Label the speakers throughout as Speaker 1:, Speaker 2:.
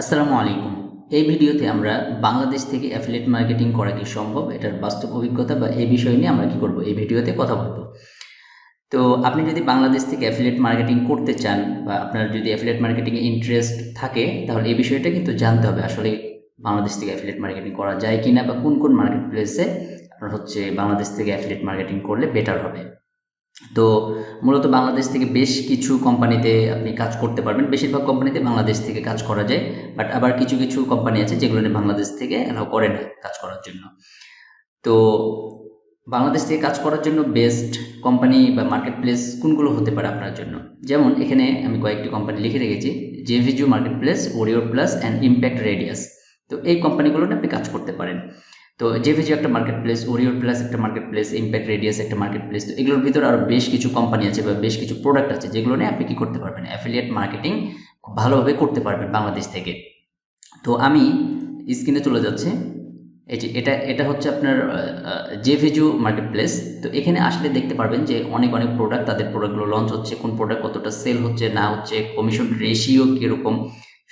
Speaker 1: আসসালামু আলাইকুম। এই ভিডিওতে আমরা বাংলাদেশ থেকে অ্যাফিলিয়েট মার্কেটিং করা কি সম্ভব? এটার বাস্তব অভিজ্ঞতা বা এই বিষয় নিয়ে আমরা কি করব? এই ভিডিওতে কথা বলব। তো আপনি যদি বাংলাদেশ থেকে অ্যাফিলিয়েট মার্কেটিং করতে চান বা আপনার যদি অ্যাফিলিয়েট মার্কেটিং এ ইন্টারেস্ট থাকে, তাহলে এই বিষয়টা কিন্তু জানতে হবে আসলে বাংলাদেশ থেকে অ্যাফিলিয়েট মার্কেটিং করা যায় কিনা বা কোন মার্কেট প্লেসে আপনার হচ্ছে বাংলাদেশ থেকে অ্যাফিলিয়েট মার্কেটিং করলে বেটার হবে। তো মূলত বাংলাদেশ থেকে বেশ কিছু কোম্পানিতে আপনি কাজ করতে পারবেন। বেশিরভাগ কোম্পানিতে বাংলাদেশ থেকে কাজ করা যায়। বাট আবার কিছু কোম্পানি আছে যেগুলো নিয়ে বাংলাদেশ থেকে অ্যালাউ করে না কাজ করার জন্য। তো বাংলাদেশ থেকে কাজ করার জন্য বেস্ট কোম্পানি বা মার্কেট প্লেস কোনগুলো হতে পারে আপনার জন্য? যেমন এখানে আমি কয়েকটি কোম্পানি লিখে রেখেছি। JVZoo market place, Warrior Plus and Impact Radius. তো এই কোম্পানিগুলোতে আপনি কাজ করতে পারেন। তো জেভিজু একটা মার্কেট প্লেস, ওরিওর প্লাস একটা মার্কেট প্লেস, ইম্প্যাক্ট রেডিয়াস একটা মার্কেট প্লেস। তো এগুলোর ভিতরে আরও বেশ কিছু কোম্পানি আছে বা বেশ কিছু প্রোডাক্ট আছে যেগুলো নিয়ে আপনি কী করতে পারবেন? অ্যাফিলিয়েট মার্কেটিং খুব ভালোভাবে করতে পারবেন বাংলাদেশ থেকে। তো আমি স্ক্রিনে চলে যাচ্ছি। এই যে এটা হচ্ছে আপনার জেভিজু মার্কেট প্লেস। তো এখানে আসলে দেখতে পারবেন যে অনেক প্রোডাক্ট, তাদের প্রোডাক্টগুলো লঞ্চ হচ্ছে, কোন প্রোডাক্ট কতটা সেল হচ্ছে না হচ্ছে, কমিশন রেশিও কীরকম,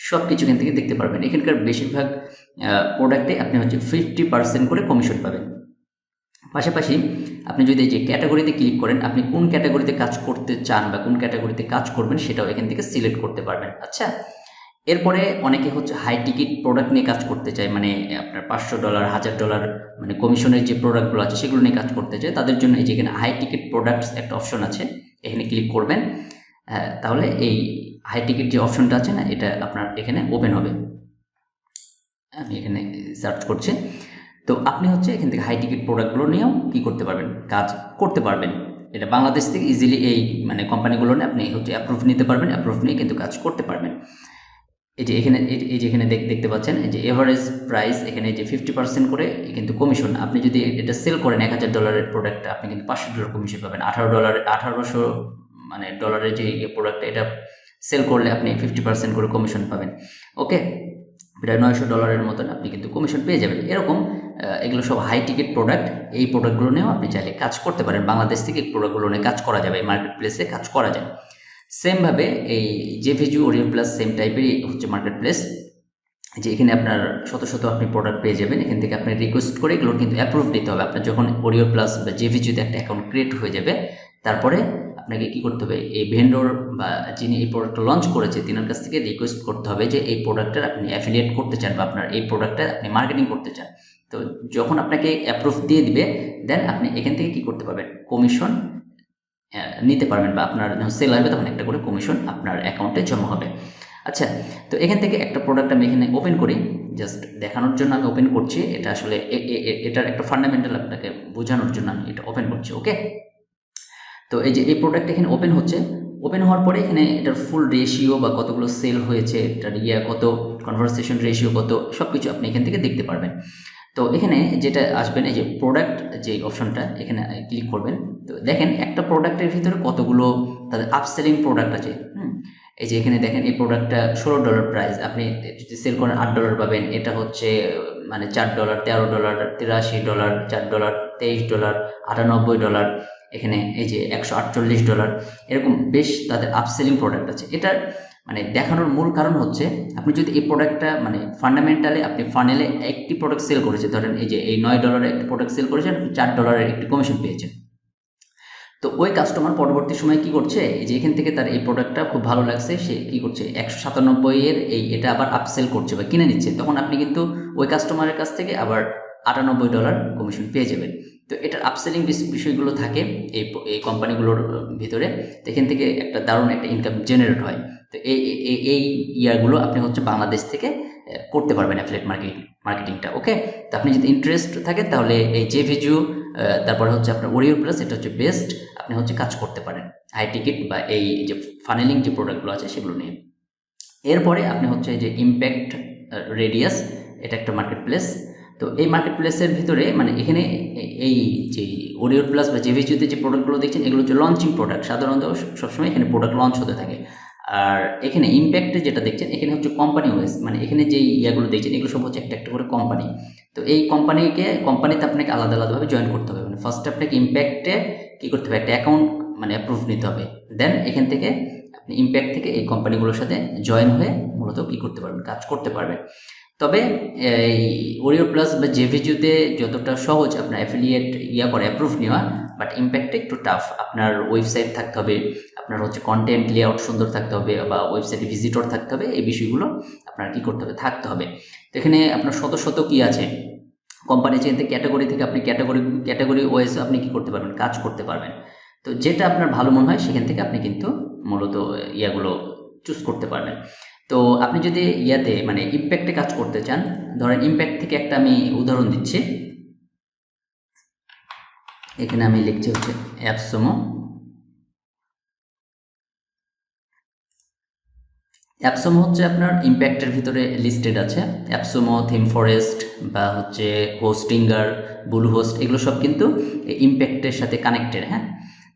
Speaker 1: সব কিছু এখান থেকে দেখতে পারবেন। এখানকার বেশিরভাগ প্রোডাক্টে আপনি হচ্ছে 50% করে কমিশন পাবেন। পাশাপাশি আপনি যদি এই যে ক্যাটাগরিতে ক্লিক করেন, আপনি কোন ক্যাটাগরিতে কাজ করতে চান বা কোন ক্যাটাগরিতে কাজ করবেন সেটাও এখান থেকে সিলেক্ট করতে পারবেন। আচ্ছা, এরপরে অনেকে হচ্ছে হাই টিকিট প্রোডাক্ট নিয়ে কাজ করতে চায়, মানে আপনার $500, $1000 মানে কমিশনের যে প্রোডাক্টগুলো আছে সেগুলো নিয়ে কাজ করতে চায়। তাদের জন্য এই যে এখানে হাই টিকিট প্রোডাক্টস একটা অপশন আছে, এখানে ক্লিক করবেন। তাহলে এই হাই টিকিট যে অপশনটা আছে না, এটা আপনার এখানে ওপেন হবে। আমি এখানে সার্চ করছি। তো আপনি হচ্ছে এখান থেকে হাই টিকিট প্রোডাক্টগুলো নিয়েও কী করতে পারবেন? কাজ করতে পারবেন। এটা বাংলাদেশ থেকে ইজিলি এই মানে কোম্পানিগুলো নিয়ে আপনি হচ্ছে অ্যাপ্রুভ নিতে পারবেন, অ্যাপ্রুভ নিয়ে কিন্তু কাজ করতে পারবেন। এই যে এখানে এই যে এখানে দেখতে পাচ্ছেন এই যে এভারেজ প্রাইস, এখানে যে 50% করে কিন্তু কমিশন। আপনি যদি এটা সেল করেন $1000 প্রোডাক্টটা, আপনি কিন্তু $500 কমিশন পাবেন। $1800 মানে ডলারের যে প্রোডাক্টটা, এটা সেল করলে আপনি 50% করে কমিশন পাবেন। ওকে, প্রায় $900 মতন আপনি কিন্তু কমিশন পেয়ে যাবেন। এরকম এগুলো সব হাই টিকিট প্রোডাক্ট। এই প্রোডাক্টগুলো নিয়েও আপনি চাইলে কাজ করতে পারেন। বাংলাদেশ থেকে এই প্রোডাক্টগুলো নিয়ে কাজ করা যাবে, মার্কেট প্লেসে কাজ করা যায়। সেমভাবে এই জেভিজু, ওরিও প্লাস সেম টাইপেরই হচ্ছে মার্কেট প্লেস। যে এখানে আপনার শত আপনি প্রোডাক্ট পেয়ে যাবেন। এখান থেকে আপনি রিকোয়েস্ট করে এগুলো কিন্তু অ্যাপ্রুভ নিতে হবে। আপনার যখন ওরিও প্লাস বা জেভিজুতে একটা অ্যাকাউন্ট ক্রিয়েট হয়ে যাবে, তারপরে আপনাকে কী করতে হবে? এই ভেন্ডর বা যিনি এই প্রোডাক্টটা লঞ্চ করেছে তিনার কাছ থেকে রিকোয়েস্ট করতে হবে যে এই প্রোডাক্টটার আপনি অ্যাফিলিয়েট করতে চান বা আপনার এই প্রোডাক্টটা আপনি মার্কেটিং করতে চান। তো যখন আপনাকে অ্যাপ্রুভ দিয়ে দিবে, দেন আপনি এখান থেকে কী করতে পারবেন? কমিশন নিতে পারবেন বা আপনার যখন সেল আসবে তখন একটা করে কমিশন আপনার অ্যাকাউন্টে জমা হবে। আচ্ছা, তো এখান থেকে একটা প্রোডাক্ট আমি এখানে ওপেন করি, জাস্ট দেখানোর জন্য আমি ওপেন করছি। এটা আসলে এটার একটা ফান্ডামেন্টাল আপনাকে বোঝানোর জন্য আমি এটা ওপেন করছি। ওকে, তো এই যে এই প্রোডাক্ট এখানে ওপেন হচ্ছে। ওপেন হওয়ার পরে এখানে এটার ফুল রেশিও বা কতগুলো সেল হয়েছে, এটার কত, কনভারসেশন রেশিও কত, সব কিছু আপনি এখান থেকে দেখতে পারবেন। তো এখানে যেটা আসবেন, এই যে প্রোডাক্ট যে অপশনটা, এখানে ক্লিক করবেন। তো দেখেন একটা প্রোডাক্টের ভিতরে কতগুলো তাদের আপসেলিং প্রোডাক্ট আছে। এই যে এখানে দেখেন এই প্রোডাক্টটা $16 প্রাইস, আপনি যদি সেল করেন $8 পাবেন। এটা হচ্ছে মানে $4, $13, $83, $4, $23, $98। এখানে এই যে $148, এরকম বেশ তাদের আপসেলিং প্রোডাক্ট আছে। এটার মানে দেখানোর মূল কারণ হচ্ছে, আপনি যদি এই প্রোডাক্টটা মানে ফান্ডামেন্টালি আপনি ফানেলে একটি প্রোডাক্ট সেল করেছে, ধরেন এই যে এই $9 একটি প্রোডাক্ট সেল করেছেন, আপনি $4 একটি কমিশন পেয়েছেন। তো ওই কাস্টমার পরবর্তী সময় কি করছে? এই যে এখান থেকে তার এই প্রোডাক্টটা খুব ভালো লাগছে, সে কি করছে? 197 এর এটা আবার আপসেল করছে বা কিনে নিচ্ছে। তখন আপনি কিন্তু ওই কাস্টমারের কাছ থেকে আবার $98 কমিশন পেয়ে যাবেন। তো এটার আপসেলিং বিষয়গুলো থাকে এই কোম্পানিগুলোর ভিতরে। তো এখান থেকে একটা দারুণ একটা ইনকাম জেনারেট হয়। তো এই ইয়ারগুলো আপনি হচ্ছে বাংলাদেশ থেকে করতে পারবেন অ্যাফিলিয়েট মার্কেটিংটা। ওকে, তো আপনি যদি ইন্টারেস্ট থাকে তাহলে এই জেভিজু, তারপরে হচ্ছে আপনার ওরিও প্লাস, এটা হচ্ছে বেস্ট। আপনি হচ্ছে কাজ করতে পারেন হাই টিকিট বা এই যে ফানেলিং যে প্রোডাক্টগুলো আছে সেগুলো নিয়ে। এরপরে আপনি হচ্ছে যে ইম্প্যাক্ট রেডিয়াস, এটা একটা মার্কেট প্লেস। তো এই মার্কেট প্লেসের ভিতরে মানে এখানে এই যে ওরিও প্লাস বা জেভিজুতে যে প্রোডাক্টগুলো দেখছেন, এগুলো হচ্ছে লঞ্চিং প্রোডাক্ট। সাধারণত সবসময় এখানে প্রোডাক্ট লঞ্চ হতে থাকে। আর এখানে ইম্প্যাক্টে যেটা দেখছেন, এখানে হচ্ছে কোম্পানি ওয়েস, মানে এখানে যেই ইয়াগুলো দেখছেন এগুলো সব হচ্ছে একটা করে কোম্পানি। তো এই কোম্পানিতে আপনাকে আলাদাভাবে জয়েন করতে হবে। মানে ফার্স্টে আপনাকে ইম্প্যাক্টে কী করতে হবে? একটা অ্যাকাউন্ট মানে অ্যাপ্রুভ নিতে হবে। দেন এখান থেকে ইম্প্যাক্ট থেকে এই কোম্পানিগুলোর সাথে জয়েন হয়ে মূলত কী করতে পারবেন, কাজ করতে পারবেন। তবে এই ওরিও প্লাস বা জেভিজুতে যতটা সহজ আপনার অ্যাফিলিয়েট করে অ্যাপ্রুভ নেওয়া, বাট ইম্প্যাক্টে একটু টাফ। আপনার ওয়েবসাইট থাকতে হবে, আপনার হচ্ছে কন্টেন্ট লেআউট সুন্দর থাকতে হবে, বা ওয়েবসাইটে ভিজিটর থাকতে হবে, এই বিষয়গুলো আপনার কী করতে হবে, থাকতে হবে। তো এখানে আপনার শত শত কী আছে, কোম্পানি চেয়ে ক্যাটাগরি থেকে আপনি ক্যাটাগরি ওয়াইজ আপনি কী করতে পারবেন, কাজ করতে পারবেন। তো যেটা আপনার ভালো মনে হয় সেখান থেকে আপনি কিন্তু মূলত ইয়াগুলো চুজ করতে পারবেন। তো আপনি যদি মানে ইম্প্যাক্টে কাজ করতে চান, ধরেন ইম্প্যাক্ট থেকে একটা আমি উদাহরণ দিচ্ছি। এখানে আমি লিখছি হচ্ছে অ্যাপসমো। অ্যাপসমো হচ্ছে আপনার ইম্প্যাক্টের ভিতরে লিস্টেড আছে। অ্যাপসমো, থিম ফরেস্ট বা হচ্ছে হোস্টিঙ্গার, ব্লু হোস্ট, এগুলো সব কিন্তু ইম্প্যাক্টের সাথে কানেক্টেড। হ্যাঁ,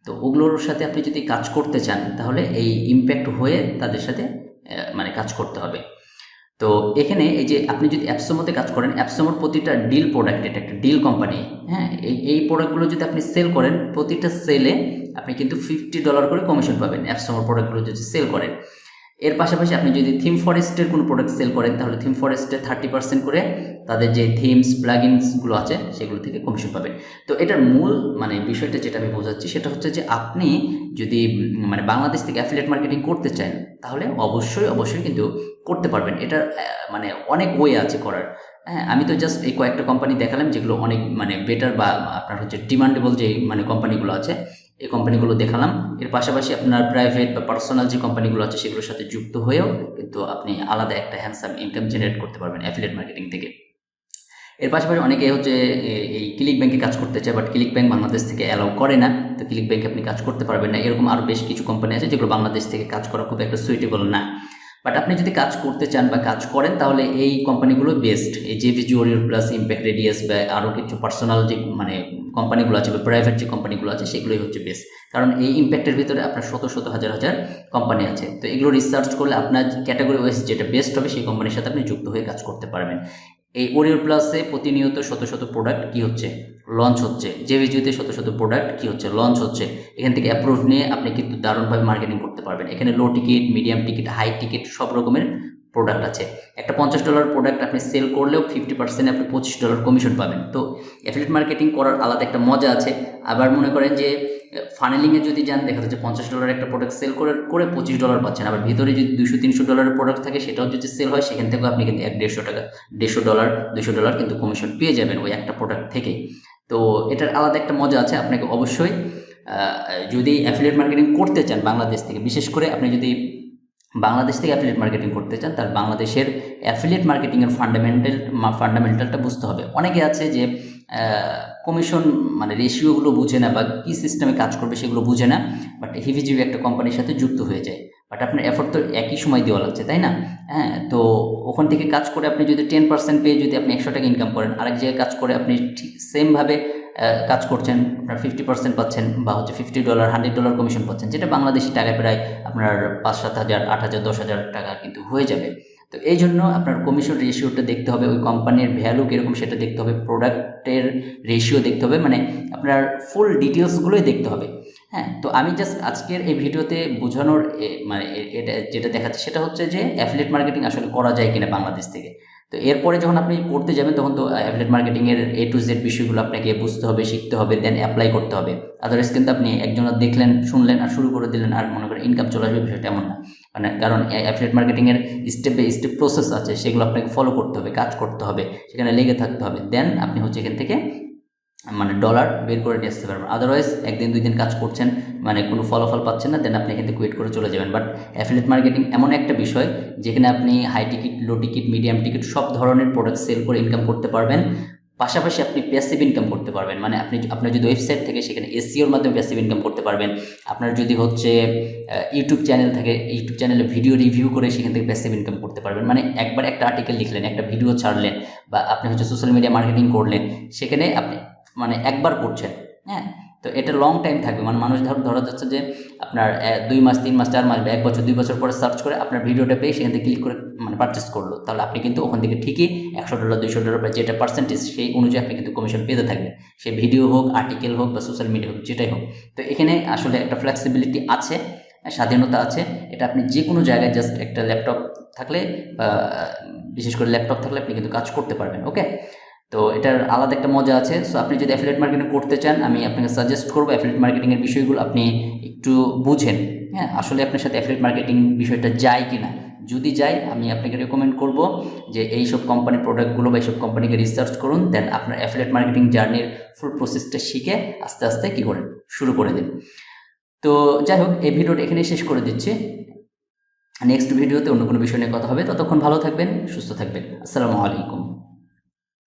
Speaker 1: তো ওগুলোর সাথে আপনি যদি কাজ করতে চান তাহলে এই ইম্প্যাক্ট হয়ে তাদের সাথে মানে কাজ করতে হবে। তো এখানে এই যে আপনি যদি অ্যাপসমোতে কাজ করেন, অ্যাপসমোর প্রতিটা ডিল প্রোডাক্ট, এটা একটা ডিল কোম্পানি। হ্যাঁ, এই প্রোডাক্টগুলো যদি আপনি সেল করেন, প্রতিটা সেলে আপনি কিন্তু $50 করে কমিশন পাবেন অ্যাপসমোর প্রোডাক্টগুলো যদি সেল করেন। এর পাশাপাশি আপনি যদি থিম ফরেস্টের কোনো প্রোডাক্ট সেল করেন তাহলে থিম ফরেস্টে 30% করে তাদের যে থিমস প্লাগইনসগুলো আছে সেগুলো থেকে কমিশন পাবেন। তো এটার মূল মানে বিষয়টা যেটা আমি বোঝাচ্ছি সেটা হচ্ছে যে আপনি যদি মানে বাংলাদেশ থেকে অ্যাফিলিয়েট মার্কেটিং করতে চান তাহলে অবশ্যই কিন্তু করতে পারবেন। এটার মানে অনেক ওয়ে আছে করার। হ্যাঁ, আমি তো জাস্ট এই কয়েকটা কোম্পানি দেখালাম যেগুলো অনেক মানে বেটার বা আপনার হচ্ছে ডিমান্ডেবল যে মানে কোম্পানিগুলো আছে, এই কোম্পানিগুলো দেখালাম। এর পাশাপাশি আপনার প্রাইভেট বা পার্সোনাল যে কোম্পানিগুলো আছে সেগুলোর সাথে যুক্ত হয়েও কিন্তু আপনি আলাদা একটা হ্যান্ডসাম ইনকাম জেনারেট করতে পারবেন অ্যাফিলিয়েট মার্কেটিং থেকে। এর পাশাপাশি অনেকে হচ্ছে এই ক্লিক ব্যাংকে কাজ করতে চায়, বাট ক্লিক ব্যাংক বাংলাদেশ থেকে অ্যালাউ করে না। তো ক্লিক ব্যাংকে আপনি কাজ করতে পারবেন না। এরকম আরও বেশ কিছু কোম্পানি আছে যেগুলো বাংলাদেশ থেকে কাজ করা খুব একটা সুইটেবল না। বাট আপনি যদি কাজ করতে চান বা কাজ করেন তাহলে এই কোম্পানিগুলো বেস্ট। এই জেভিজি, ওরিও প্লাস, ইম্প্যাক্ট রেডিয়াস বা আরও কিছু পার্সোনাল যে মানে কোম্পানিগুলো আছে বা প্রাইভেট যে কোম্পানিগুলো আছে সেগুলোই হচ্ছে বেস্ট। কারণ এই ইম্প্যাক্টের ভিতরে আপনার শত হাজার কোম্পানি আছে। তো এগুলো রিসার্চ করলে আপনার ক্যাটাগরি ওয়াইজ যেটা বেস্ট হবে সেই কোম্পানির সাথে আপনি যুক্ত হয়ে কাজ করতে পারবেন। এই ওরিও প্লাসে প্রতিনিয়ত শত প্রোডাক্ট কি হচ্ছে, লঞ্চ হচ্ছে। জেভিজিতে শত প্রোডাক্ট কি হচ্ছে, লঞ্চ হচ্ছে। এখান থেকে অ্যাপ্রুভ নিয়ে আপনি কিন্তু দারুণভাবে মার্কেটিং করতে পারবেন। এখানে low ticket, medium ticket, high ticket সব রকমের প্রোডাক্ট আছে। একটা $50 প্রোডাক্ট আপনি সেল করলেও 50% আপনি $25 কমিশন পাবেন। তো অ্যাফিলিয়েট মার্কেটিং করার আলাদা একটা মজা আছে। আবার মনে করেন যে ফানেলিংয়ে যদি যান দেখা যাচ্ছে $50 একটা প্রোডাক্ট সেল করে $25 পাচ্ছেন। আবার ভিতরে যদি $200-300 প্রোডাক্ট থাকে সেটাও যদি সেল হয় সেখান থেকেও আপনি কিন্তু $150, $200 কিন্তু কমিশন পেয়ে যাবেন ওই একটা প্রোডাক্ট থেকে। তো এটার আলাদা একটা মজা আছে। আপনাকে অবশ্যই যদি অ্যাফিলিয়েট মার্কেটিং করতে চান বাংলাদেশ থেকে, বিশেষ করে আপনি যদি বাংলাদেশ থেকে অ্যাফিলিয়েট মার্কেটিং করতে চান তাহলে বাংলাদেশের অ্যাফিলিয়েট মার্কেটিংয়ের ফান্ডামেন্টালটা বুঝতে হবে। অনেকে আছে যে কমিশন মানে রেশিওগুলো বুঝে না বা কী সিস্টেমে কাজ করবে সেগুলো বুঝে না, বাট হিভিজিবি একটা কোম্পানির সাথে যুক্ত হয়ে যায়। বাট আপনার এফোর্ট তো একই সময় দেওয়া লাগছে, তাই না? হ্যাঁ, তো ওখান থেকে কাজ করে আপনি যদি 10% পেয়ে যদি আপনি $100 ইনকাম করেন, আরেক জায়গায় কাজ করে আপনি ঠিক সেমভাবে কাজ করছেন, আপনার 50% পাচ্ছেন বা হচ্ছে $50, $100 কমিশন পাচ্ছেন, যেটা বাংলাদেশি টাকায় প্রায় আপনার 5-7 হাজার, 8 হাজার, 10 হাজার টাকা কিন্তু হয়ে যাবে। তো এই জন্য আপনার কমিশন রেশিওটা দেখতে হবে, ওই কোম্পানির ভ্যালু কীরকম সেটা দেখতে হবে, প্রোডাক্টের রেশিও দেখতে হবে, মানে আপনার ফুল ডিটেলসগুলোই দেখতে হবে। হ্যাঁ, তো আমি জাস্ট আজকের এই ভিডিওতে বোঝানোর মানে এটা যেটা দেখাচ্ছে সেটা হচ্ছে যে অ্যাফিলিয়েট মার্কেটিং আসলে করা যায় কিনা বাংলাদেশ থেকে। তো এরপরে যখন আপনি করতে যাবেন তখন তো অ্যাফিলিয়েট মার্কেটিংয়ের A to Z বিষয়গুলো আপনাকে বুঝতে হবে, শিখতে হবে, দেন অ্যাপ্লাই করতে হবে। আদারওয়াইজ কিন্তু আপনি একজনের দেখলেন, শুনলেন আর শুরু করে দিলেন আর মনে করেন ইনকাম চলে আসবে, বিষয়টা এমন না। মানে কারণ অ্যাফিলিয়েট মার্কেটিংয়ের স্টেপ বাই স্টেপ প্রসেস আছে, সেগুলো আপনাকে ফলো করতে হবে, কাজ করতে হবে, সেখানে লেগে থাকতে হবে, দেন আপনি হচ্ছে এখান থেকে মানে ডলার বের করে নিয়ে আসতে পারবেন। আদারওয়াইজ 1-2 দিন কাজ করছেন মানে কোনো ফলাফল পাচ্ছেন না, দেন আপনি এখান থেকে ওয়েট করে চলে যাবেন। বাট অ্যাফিলিয়েট মার্কেটিং এমন একটা বিষয় যেখানে আপনি হাই টিকিট, লো টিকিট, মিডিয়াম টিকিট সব ধরনের প্রোডাক্ট সেল করে ইনকাম করতে পারবেন। পাশাপাশি আপনি প্যাসিভ ইনকাম করতে পারবেন, মানে আপনার যদি ওয়েবসাইট থেকে সেখানে এসইওর মাধ্যমে প্যাসিভ ইনকাম করতে পারবেন। আপনার যদি হচ্ছে ইউটিউব চ্যানেল থাকে, ইউটিউব চ্যানেলে ভিডিও রিভিউ করে সেখান থেকে প্যাসিভ ইনকাম করতে পারবেন। মানে একবার একটা আর্টিকেল লিখলেন, একটা ভিডিও ছাড়লেন বা আপনি হচ্ছে সোশ্যাল মিডিয়া মার্কেটিং করলেন, সেখানে আপনি মানে একবার করছেন। হ্যাঁ, তো এটা লং টাইম থাকবে, মানে মানুষ ধরা যাচ্ছে যে আপনার 2 মাস, 3 মাস, 4 মাস বা 1 বছর, 2 বছর পরে সার্চ করে আপনার ভিডিওটা পেয়ে সেখান থেকে ক্লিক করে মানে পারচেস করলো, তাহলে আপনি কিন্তু ওখান থেকে ঠিকই $100, $200 বা যেটা পার্সেন্টেজ সেই অনুযায়ী আপনি কিন্তু কমিশন পেতে থাকবেন, সে ভিডিও হোক, আর্টিকেল হোক বা সোশ্যাল মিডিয়া হোক, যেটাই হোক। তো এখানে আসলে একটা ফ্লেক্সিবিলিটি আছে। স্বাধীনতা আছে। এটা আপনি যে কোনো জায়গায় জাস্ট একটা ল্যাপটপ থাকলে বা বিশেষ করে ল্যাপটপ থাকলে আপনি কিন্তু কাজ করতে পারবেন। ওকে, তো এটার আলাদা একটা মজা আছে। সো আপনি যদি অ্যাফিলিয়েট মার্কেটিং করতে চান, আমি আপনাকে সাজেস্ট করবো অ্যাফিলিয়েট মার্কেটিংয়ের বিষয়গুলো আপনি একটু বুঝেন। হ্যাঁ, আসলে আপনার সাথে অ্যাফিলিয়েট মার্কেটিং বিষয়টা যায় কি না। যদি যায়, আমি আপনাকে রেকমেন্ড করব যে এইসব কোম্পানির প্রোডাক্টগুলো বা এইসব কোম্পানিকে রিসার্চ করুন, দেন আপনার অ্যাফিলিয়েট মার্কেটিং জার্নির ফুল প্রসেসটা শিখে আস্তে আস্তে কী করেন, শুরু করে দিন। তো যাই হোক, এই ভিডিওটা এখানে শেষ করে দিচ্ছি। নেক্সট ভিডিওতে অন্য কোনো বিষয় নিয়ে কথা হবে। ততক্ষণ ভালো থাকবেন, সুস্থ থাকবেন। আসসালামু আলাইকুম।